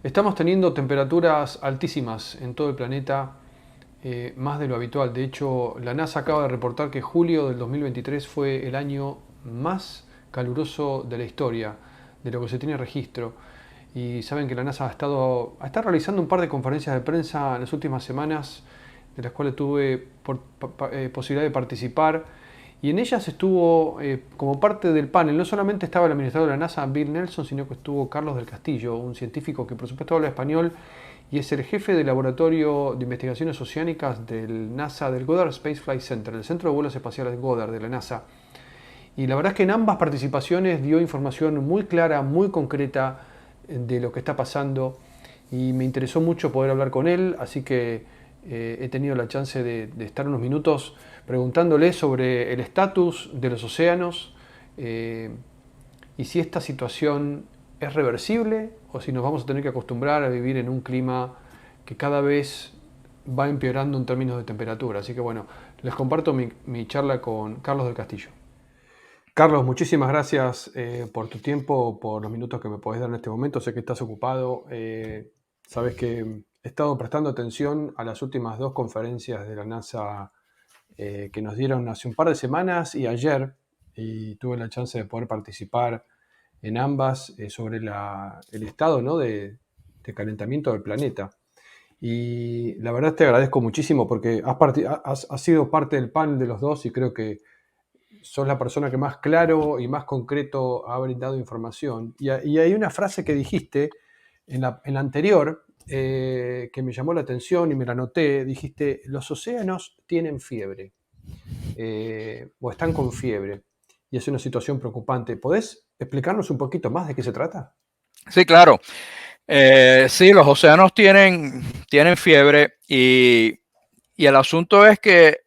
Estamos teniendo temperaturas altísimas en todo el planeta, más de lo habitual. De hecho, la NASA acaba de reportar que julio del 2023 fue el año más caluroso de la historia, de lo que se tiene registro. Y saben que la NASA está realizando un par de conferencias de prensa en las últimas semanas, de las cuales tuve posibilidad de participar. Y en ellas estuvo como parte del panel, no solamente estaba el administrador de la NASA, Bill Nelson, sino que estuvo Carlos del Castillo, un científico que por supuesto habla español y es el jefe del Laboratorio de Investigaciones Oceánicas del NASA, del Goddard Space Flight Center, el Centro de Vuelos Espaciales Goddard de la NASA. Y la verdad es que en ambas participaciones dio información muy clara, muy concreta de lo que está pasando y me interesó mucho poder hablar con él, así que he tenido la chance de estar unos minutos preguntándole sobre el estatus de los océanos eh, y si esta situación es reversible o si nos vamos a tener que acostumbrar a vivir en un clima que cada vez va empeorando en términos de temperatura. Así que bueno, les comparto mi charla con Carlos del Castillo. Carlos, muchísimas gracias por tu tiempo, por los minutos que me podés dar en este momento. Sé que estás ocupado. Sabes que he estado prestando atención a las últimas dos conferencias de la NASA que nos dieron hace un par de semanas y ayer, y tuve la chance de poder participar en ambas sobre el estado, ¿no?, de calentamiento del planeta. Y la verdad te agradezco muchísimo porque has sido parte del panel de los dos y creo que sos la persona que más claro y más concreto ha brindado información. Y hay una frase que dijiste en la anterior que me llamó la atención y me la anoté. Dijiste, los océanos tienen fiebre o están con fiebre y es una situación preocupante. ¿Podés explicarnos un poquito más de qué se trata? Sí, claro. Sí, los océanos tienen fiebre y el asunto es que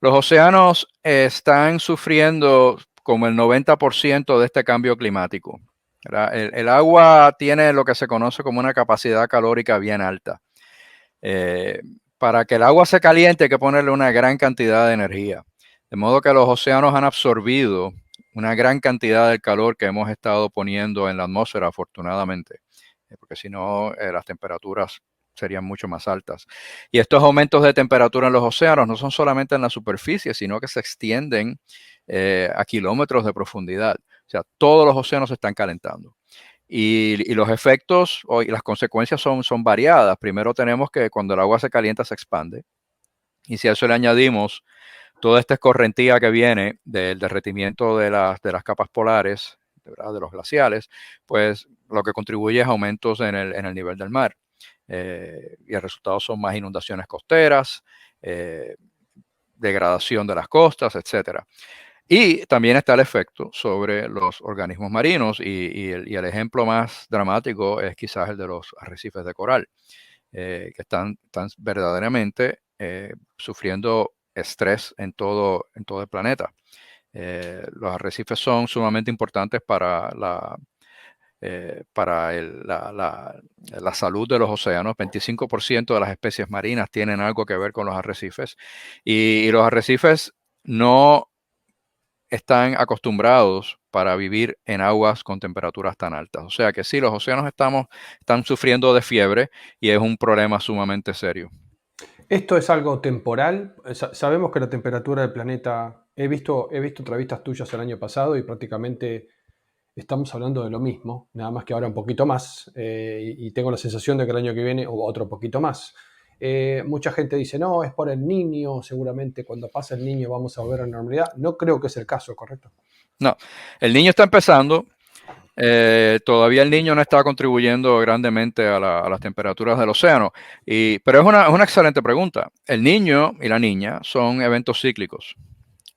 los océanos están sufriendo como el 90% de este cambio climático. ¿Verdad? El agua tiene lo que se conoce como una capacidad calórica bien alta. Eh, para que el agua se caliente hay que ponerle una gran cantidad de energía. De modo que los océanos han absorbido una gran cantidad del calor que hemos estado poniendo en la atmósfera, afortunadamente, porque si no, las temperaturas serían mucho más altas. Y estos aumentos de temperatura en los océanos no son solamente en la superficie, sino que se extienden a kilómetros de profundidad. O sea, todos los océanos se están calentando. Y los efectos y las consecuencias son variadas. Primero tenemos que cuando el agua se calienta se expande. Y si a eso le añadimos toda esta escorrentía que viene del derretimiento de las capas polares, ¿verdad?, de los glaciales, pues lo que contribuye es aumentos en el nivel del mar. Y el resultado son más inundaciones costeras, eh, degradación de las costas, etcétera. Y también está el efecto sobre los organismos marinos y el ejemplo más dramático es quizás el de los arrecifes de coral, que están verdaderamente sufriendo estrés en todo el planeta. Los arrecifes son sumamente importantes para la salud de los océanos. 25% de las especies marinas tienen algo que ver con los arrecifes y los arrecifes no están acostumbrados para vivir en aguas con temperaturas tan altas. O sea que sí, los océanos están sufriendo de fiebre y es un problema sumamente serio. ¿Esto es algo temporal? Sabemos que la temperatura del planeta, he visto entrevistas tuyas el año pasado y prácticamente estamos hablando de lo mismo, nada más que ahora un poquito más, y tengo la sensación de que el año que viene otro poquito más. Mucha gente dice, no, es por el niño, seguramente cuando pase el niño vamos a volver a la normalidad. No creo que es el caso, ¿correcto? No, el niño está empezando. Todavía el niño no está contribuyendo grandemente a las temperaturas del océano, pero es una excelente pregunta. El niño y la niña son eventos cíclicos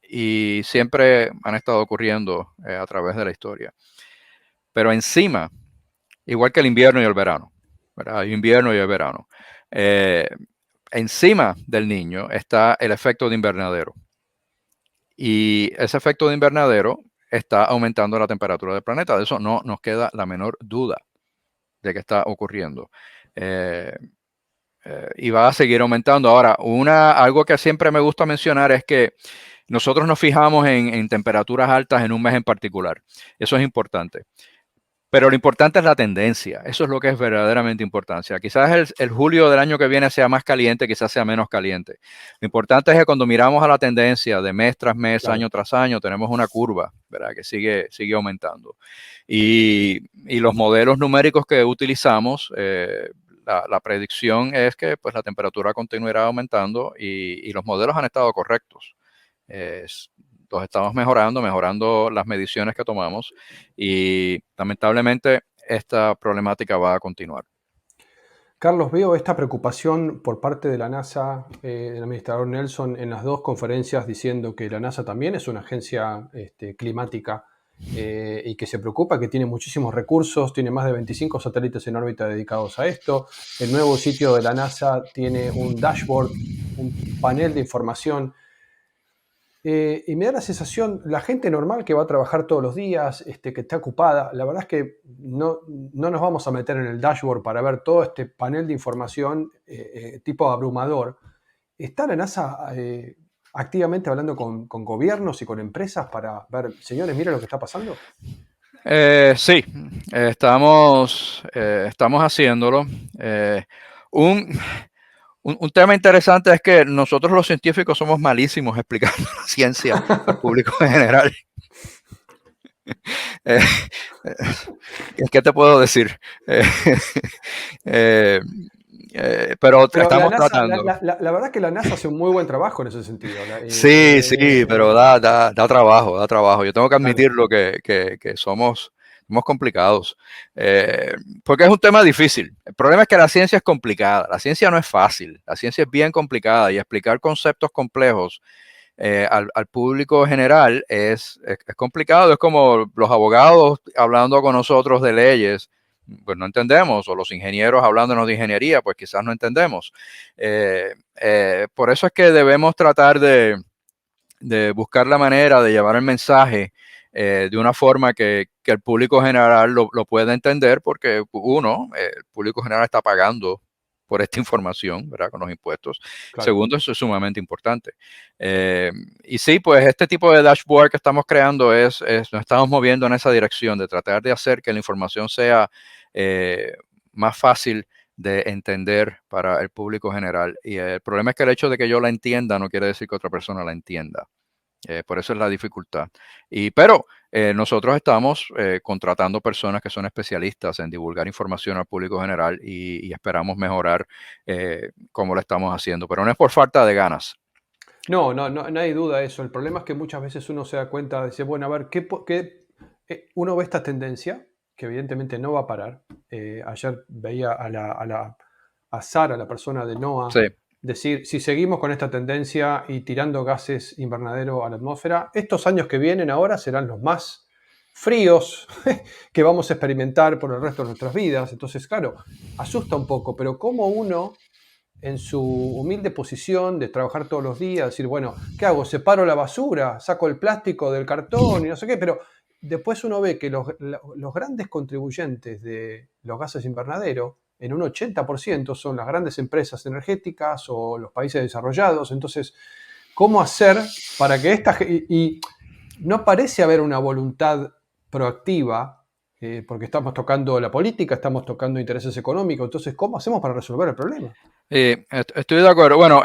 y siempre han estado ocurriendo a través de la historia. Pero encima, igual que el invierno y el verano, ¿verdad? Hay invierno y el verano. Eh, Encima del niño está el efecto de invernadero. Y ese efecto de invernadero está aumentando la temperatura del planeta. De eso no nos queda la menor duda de que está ocurriendo. Eh, y va a seguir aumentando. Ahora, algo que siempre me gusta mencionar es que nosotros nos fijamos en temperaturas altas en un mes en particular. Eso es importante. Pero lo importante es la tendencia. Eso es lo que es verdaderamente importante. Quizás el julio del año que viene sea más caliente, quizás sea menos caliente. Lo importante es que cuando miramos a la tendencia de mes tras mes, Claro. año tras año, tenemos una curva, ¿verdad? Que sigue aumentando. Y los modelos numéricos que utilizamos, la predicción es que pues, la temperatura continuará aumentando y los modelos han estado correctos. Los estamos mejorando las mediciones que tomamos y lamentablemente esta problemática va a continuar. Carlos, veo esta preocupación por parte de la NASA, del administrador Nelson, en las dos conferencias diciendo que la NASA también es una agencia climática y que se preocupa, que tiene muchísimos recursos, tiene más de 25 satélites en órbita dedicados a esto. El nuevo sitio de la NASA tiene un dashboard, un panel de información. Y me da la sensación, la gente normal que va a trabajar todos los días, que está ocupada, la verdad es que no nos vamos a meter en el dashboard para ver todo este panel de información tipo abrumador. ¿Está la NASA activamente hablando con gobiernos y con empresas para ver, señores, miren lo que está pasando? Sí, estamos haciéndolo. Un, un tema interesante es que nosotros los científicos somos malísimos explicando la ciencia al público en general. Eh, ¿Qué te puedo decir? Eh, pero Pero la estamos NASA, tratando. la verdad es que la NASA hace un muy buen trabajo en ese sentido. Sí, pero da trabajo, da trabajo. Yo tengo que Claro. admitirlo que somos complicados, porque es un tema difícil. El problema es que la ciencia es complicada, la ciencia no es fácil, la ciencia es bien complicada y explicar conceptos complejos al público general es complicado. Es como los abogados hablando con nosotros de leyes, pues no entendemos, o los ingenieros hablándonos de ingeniería, pues quizás no entendemos. Por eso es que debemos tratar de buscar la manera de llevar el mensaje de una forma que el público general lo pueda entender, porque uno, el público general está pagando por esta información, ¿verdad? Con los impuestos. Claro. Segundo, eso es sumamente importante. Y sí, pues este tipo de dashboard que estamos creando nos estamos moviendo en esa dirección, de tratar de hacer que la información sea más fácil de entender para el público general. Y el problema es que el hecho de que yo la entienda no quiere decir que otra persona la entienda. Por eso es la dificultad. Pero nosotros estamos contratando personas que son especialistas en divulgar información al público general y esperamos mejorar como lo estamos haciendo. Pero no es por falta de ganas. No hay duda de eso. El problema es que muchas veces uno se da cuenta, dice, bueno, a ver, uno ve esta tendencia, que evidentemente no va a parar. Ayer veía a Sara, la persona de Sí, NOAA, decir, si seguimos con esta tendencia y tirando gases invernadero a la atmósfera, estos años que vienen ahora serán los más fríos que vamos a experimentar por el resto de nuestras vidas. Entonces, claro, asusta un poco, pero ¿cómo uno en su humilde posición de trabajar todos los días, decir, bueno, ¿qué hago? Separo la basura, saco el plástico del cartón y no sé qué, pero después uno ve que los grandes contribuyentes de los gases invernadero, en un 80% son las grandes empresas energéticas o los países desarrollados. Entonces, ¿cómo hacer para que y no parece haber una voluntad proactiva, porque estamos tocando la política, estamos tocando intereses económicos, entonces, ¿cómo hacemos para resolver el problema? estoy de acuerdo. Bueno,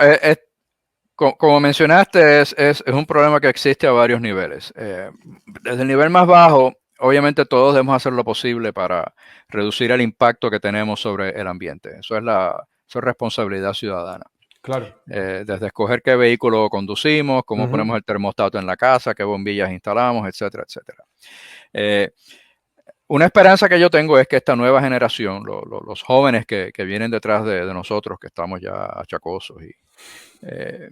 como mencionaste, es un problema que existe a varios niveles. Desde el nivel más bajo, obviamente todos debemos hacer lo posible para reducir el impacto que tenemos sobre el ambiente. Eso es responsabilidad ciudadana. Claro. Desde escoger qué vehículo conducimos, cómo Ujú. ponemos el termostato en la casa, qué bombillas instalamos, etcétera, etcétera. Una esperanza que yo tengo es que esta nueva generación, los jóvenes que vienen detrás de nosotros, que estamos ya achacosos, eh,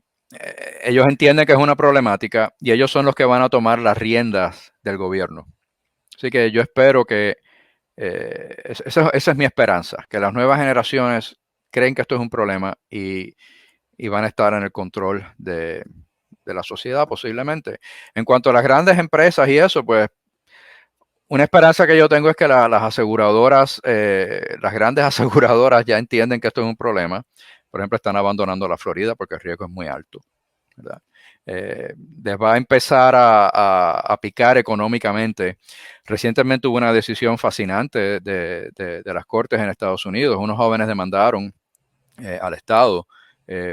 ellos entienden que es una problemática y ellos son los que van a tomar las riendas del gobierno. Así que yo espero que esa es mi esperanza, que las nuevas generaciones creen que esto es un problema y van a estar en el control de la sociedad posiblemente. En cuanto a las grandes empresas y eso, pues una esperanza que yo tengo es que las aseguradoras, las grandes aseguradoras ya entienden que esto es un problema. Por ejemplo, están abandonando la Florida porque el riesgo es muy alto, ¿verdad? les va a empezar a picar económicamente. Recientemente hubo una decisión fascinante de las Cortes en Estados Unidos. Unos jóvenes demandaron al Estado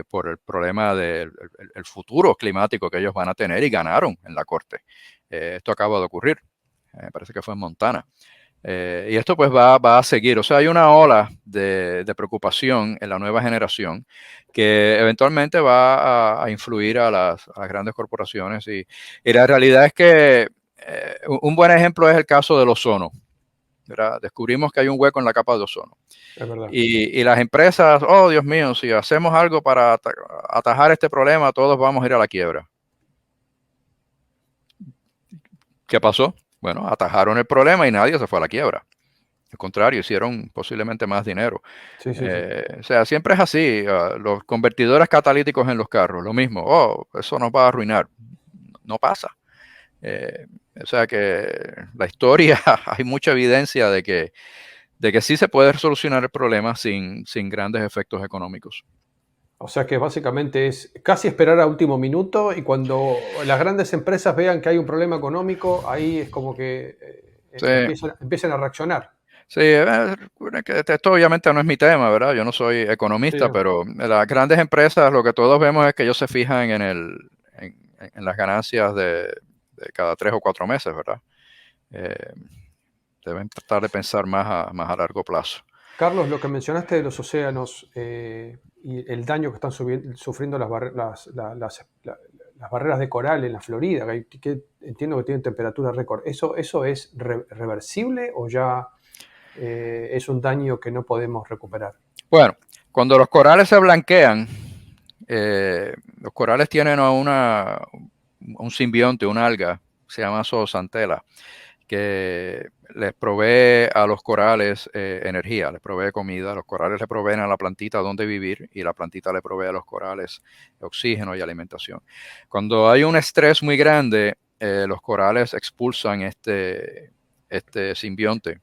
por el problema del el futuro climático que ellos van a tener y ganaron en la Corte. Esto acaba de ocurrir, me parece que fue en Montana. Y esto pues va a seguir. O sea, hay una ola de preocupación en la nueva generación que eventualmente va a influir a las grandes corporaciones. Y la realidad es que un buen ejemplo es el caso del ozono, ¿verdad? Descubrimos que hay un hueco en la capa de ozono. Es verdad. Y las empresas, oh Dios mío, si hacemos algo para atajar este problema, todos vamos a ir a la quiebra. ¿Qué pasó? Bueno, atajaron el problema y nadie se fue a la quiebra. Al contrario, hicieron posiblemente más dinero. Sí, sí, sí. O sea, siempre es así. Los convertidores catalíticos en los carros, lo mismo. Oh, eso nos va a arruinar. No pasa. O sea que la historia, hay mucha evidencia de que sí se puede solucionar el problema sin grandes efectos económicos. O sea que básicamente es casi esperar a último minuto y cuando las grandes empresas vean que hay un problema económico, ahí es como que Sí. empiezan a reaccionar. Sí, que esto obviamente no es mi tema, ¿verdad? Yo no soy economista, Sí. pero las grandes empresas, lo que todos vemos es que ellos se fijan en las ganancias de cada 3 o 4 meses, ¿verdad? Deben tratar de pensar más a largo plazo. Carlos, lo que mencionaste de los océanos y el daño que están sufriendo las barreras de coral en la Florida, que entiendo que tienen temperatura récord, ¿eso es reversible o ya es un daño que no podemos recuperar? Bueno, cuando los corales se blanquean, los corales tienen un simbionte, una alga, se llama zooxantel, que les provee a los corales energía, les provee comida, los corales le proveen a la plantita donde vivir y la plantita le provee a los corales oxígeno y alimentación. Cuando hay un estrés muy grande, los corales expulsan este simbionte,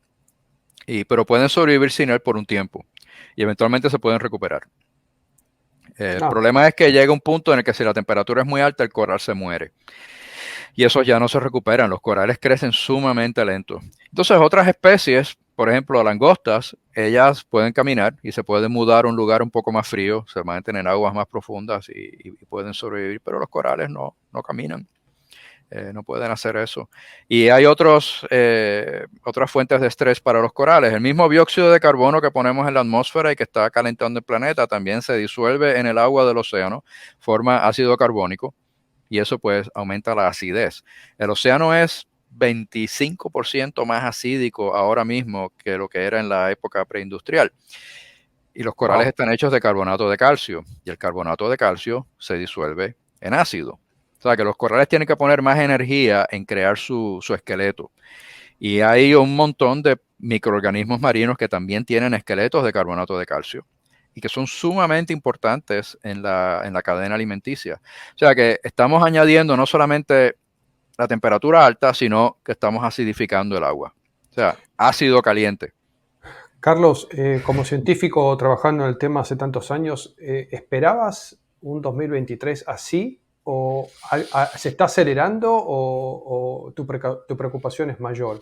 pero pueden sobrevivir sin él por un tiempo y eventualmente se pueden recuperar. El problema es que llega un punto en el que si la temperatura es muy alta, el coral se muere. Y esos ya no se recuperan, los corales crecen sumamente lentos. Entonces otras especies, por ejemplo langostas, ellas pueden caminar y se pueden mudar a un lugar un poco más frío, se mantienen en aguas más profundas y pueden sobrevivir, pero los corales no caminan. No pueden hacer eso. Y hay otras fuentes de estrés para los corales. El mismo dióxido de carbono que ponemos en la atmósfera y que está calentando el planeta también se disuelve en el agua del océano, forma ácido carbónico y eso pues aumenta la acidez. El océano es 25% más acídico ahora mismo que lo que era en la época preindustrial. Y los corales están hechos de carbonato de calcio y el carbonato de calcio se disuelve en ácido. O sea que los corales tienen que poner más energía en crear su esqueleto. Y hay un montón de microorganismos marinos que también tienen esqueletos de carbonato de calcio y que son sumamente importantes en la cadena alimenticia. O sea que estamos añadiendo no solamente la temperatura alta, sino que estamos acidificando el agua. O sea, ácido caliente. Carlos, como científico trabajando en el tema hace tantos años, ¿esperabas un 2023 así? ¿O se está acelerando o tu preocupación es mayor?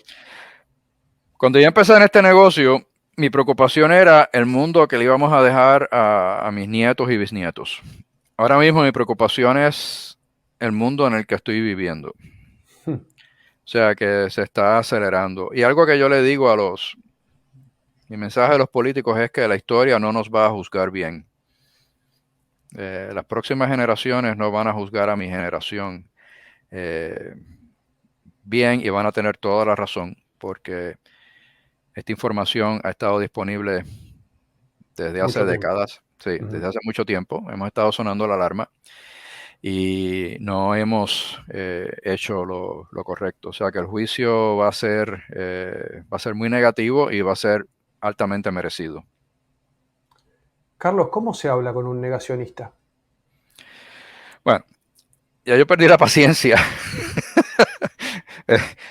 Cuando yo empecé en este negocio, mi preocupación era el mundo que le íbamos a dejar a mis nietos y bisnietos. Ahora mismo mi preocupación es el mundo en el que estoy viviendo. O sea que se está acelerando. Y algo que yo le digo mi mensaje a los políticos es que la historia no nos va a juzgar bien. Las próximas generaciones no van a juzgar a mi generación bien y van a tener toda la razón porque esta información ha estado disponible desde hace décadas, sí, desde hace mucho tiempo. Hemos estado sonando la alarma y no hemos hecho lo correcto. O sea que el juicio va a ser muy negativo y va a ser altamente merecido. Carlos, ¿cómo se habla con un negacionista? Bueno, ya yo perdí la paciencia.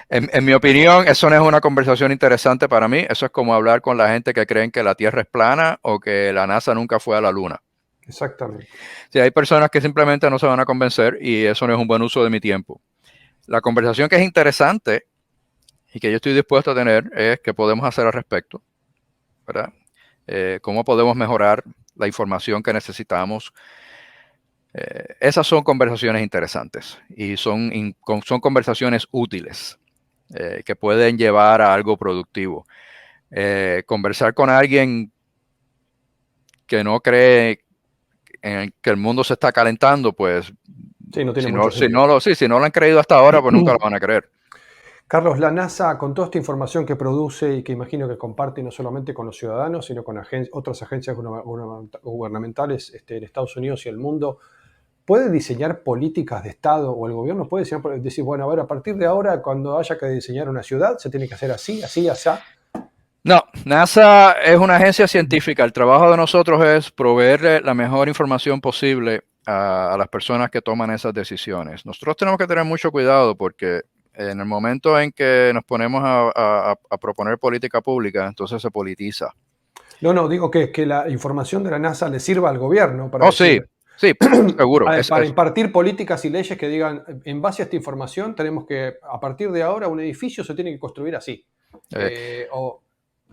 En mi opinión, eso no es una conversación interesante para mí. Eso es como hablar con la gente que creen que la Tierra es plana o que la NASA nunca fue a la Luna. Exactamente. Si hay personas que simplemente no se van a convencer y eso no es un buen uso de mi tiempo. La conversación que es interesante y que yo estoy dispuesto a tener es qué podemos hacer al respecto, ¿verdad? Cómo podemos mejorar la información que necesitamos. Esas son conversaciones interesantes y son conversaciones útiles que pueden llevar a algo productivo. Conversar con alguien que no cree en que el mundo se está calentando, pues Sí, no tiene si mucho no, sentido. si no lo han creído hasta ahora, pues nunca lo van a creer. Carlos, la NASA, con toda esta información que produce y que imagino que comparte no solamente con los ciudadanos, sino con otras agencias gubernamentales en Estados Unidos y el mundo, ¿puede diseñar políticas de Estado o el gobierno puede decir, bueno, a ver, a partir de ahora, cuando haya que diseñar una ciudad, se tiene que hacer así, así, así? No, NASA es una agencia científica. El trabajo de nosotros es proveerle la mejor información posible a las personas que toman esas decisiones. Nosotros tenemos que tener mucho cuidado porque en el momento en que nos ponemos a proponer política pública, entonces se politiza. No, digo que la información de la NASA le sirva al gobierno para Oh, sí, decir, sí, seguro. para impartir políticas y leyes que digan, en base a esta información, tenemos que, a partir de ahora, un edificio se tiene que construir así. Eh, O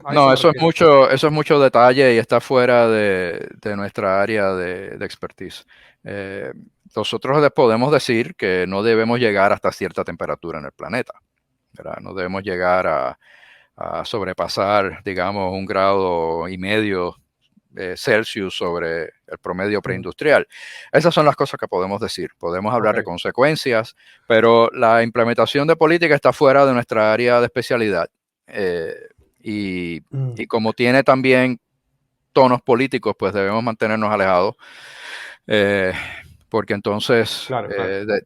a eso no, me refiero. eso es mucho detalle y está fuera de nuestra área de expertise. Eh, Nosotros podemos decir que no debemos llegar hasta cierta temperatura en el planeta, ¿verdad? No debemos llegar a sobrepasar, digamos, 1,5 grados Celsius sobre el promedio preindustrial. Esas son las cosas que podemos decir. Podemos hablar de consecuencias, pero la implementación de política está fuera de nuestra área de especialidad. Y como tiene también tonos políticos, pues debemos mantenernos alejados. Porque entonces Claro.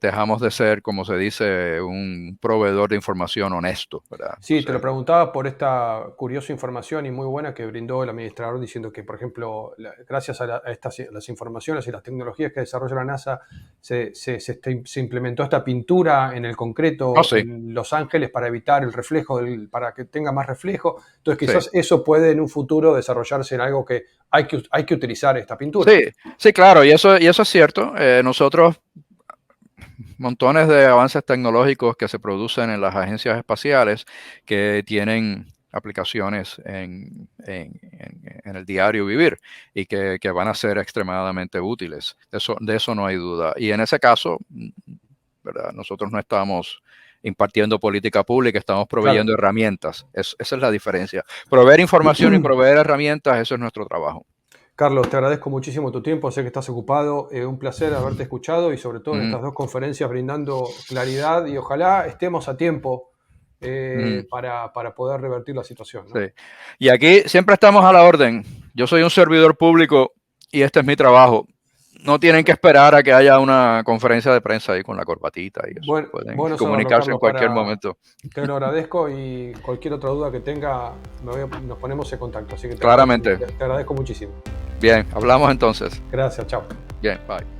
dejamos de ser, como se dice, un proveedor de información honesto, ¿verdad? Sí, te lo preguntaba por esta curiosa información y muy buena que brindó el administrador diciendo que, por ejemplo, gracias a las informaciones y las tecnologías que desarrolla la NASA, se implementó esta pintura en el concreto Sí. en Los Ángeles para evitar el reflejo, para que tenga más reflejo. Entonces, quizás Sí. eso puede en un futuro desarrollarse en algo que hay que utilizar esta pintura. Sí, claro, y eso es cierto. Nosotros, montones de avances tecnológicos que se producen en las agencias espaciales que tienen aplicaciones en el diario vivir y que van a ser extremadamente útiles. De eso no hay duda. Y en ese caso, ¿verdad? Nosotros no estamos impartiendo política pública, estamos proveyendo herramientas. Esa es la diferencia. Proveer información y proveer herramientas, eso es nuestro trabajo. Carlos, te agradezco muchísimo tu tiempo, sé que estás ocupado, un placer haberte escuchado y sobre todo en estas dos conferencias brindando claridad y ojalá estemos a tiempo para poder revertir la situación, ¿no? Sí. Y aquí siempre estamos a la orden. Yo soy un servidor público y este es mi trabajo. No tienen que esperar a que haya una conferencia de prensa ahí con la corbatita y eso. Pueden Bueno saberlo, comunicarse en Carlos, cualquier momento. te lo agradezco y cualquier otra duda que tenga nos ponemos en contacto, así que Claramente. te agradezco muchísimo. Bien, hablamos entonces. Gracias, chao. Bien, bye.